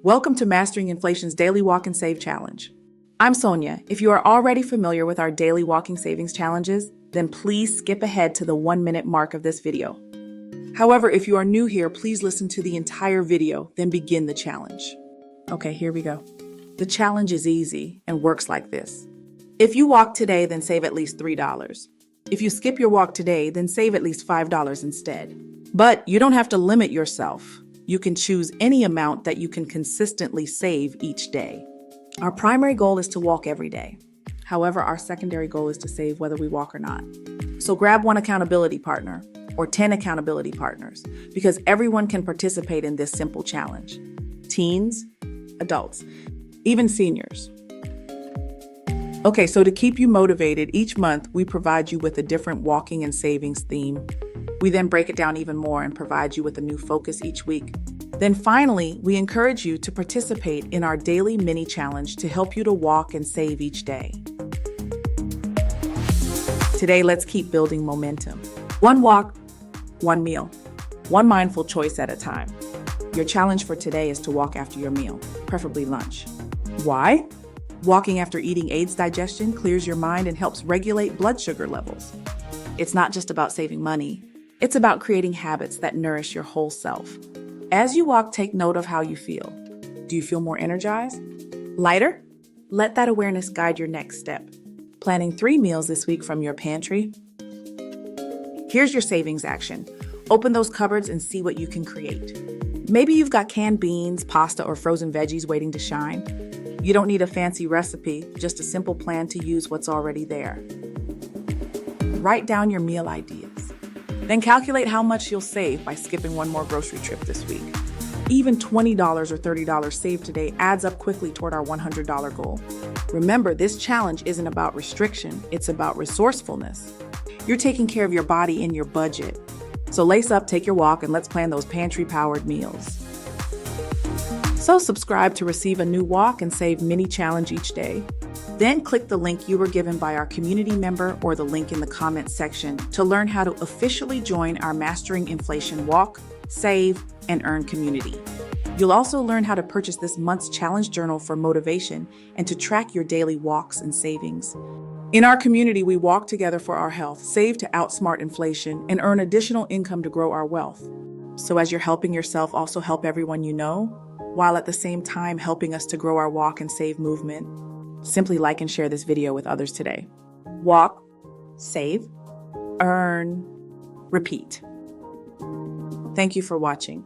Welcome to Mastering Inflation's Daily Walk and Save Challenge. I'm Sonia. If you are already familiar with our daily walking savings challenges, then please skip ahead to the 1-minute mark of this video. However, if you are new here, please listen to the entire video, then begin the challenge. Okay, here we go. The challenge is easy and works like this. If you walk today, then save at least $3. If you skip your walk today, then save at least $5 instead. But you don't have to limit yourself. You can choose any amount that you can consistently save each day. Our primary goal is to walk every day. However, our secondary goal is to save whether we walk or not. So grab one accountability partner or 10 accountability partners because everyone can participate in this simple challenge. Teens, adults, even seniors. Okay, so to keep you motivated, each month we provide you with a different walking and savings theme. We then break it down even more and provide you with a new focus each week. Then finally, we encourage you to participate in our daily mini challenge to help you to walk and save each day. Today, let's keep building momentum. One walk, one meal, one mindful choice at a time. Your challenge for today is to walk after your meal, preferably lunch. Why? Walking after eating aids digestion, clears your mind, and helps regulate blood sugar levels. It's not just about saving money. It's about creating habits that nourish your whole self. As you walk, take note of how you feel. Do you feel more energized? Lighter? Let that awareness guide your next step. Planning 3 meals this week from your pantry? Here's your savings action. Open those cupboards and see what you can create. Maybe you've got canned beans, pasta, or frozen veggies waiting to shine. You don't need a fancy recipe, just a simple plan to use what's already there. Write down your meal ideas. Then calculate how much you'll save by skipping one more grocery trip this week. Even $20 or $30 saved today adds up quickly toward our $100 goal. Remember, this challenge isn't about restriction, it's about resourcefulness. You're taking care of your body in your budget. So lace up, take your walk, and let's plan those pantry-powered meals. So subscribe to receive a new walk and save mini challenge each day. Then click the link you were given by our community member or the link in the comments section to learn how to officially join our Mastering Inflation Walk, Save, and Earn community. You'll also learn how to purchase this month's challenge journal for motivation and to track your daily walks and savings. In our community, we walk together for our health, save to outsmart inflation, and earn additional income to grow our wealth. So as you're helping yourself, also help everyone you know, while at the same time helping us to grow our walk and save movement. Simply like and share this video with others today. Walk, save, earn, repeat. Thank you for watching.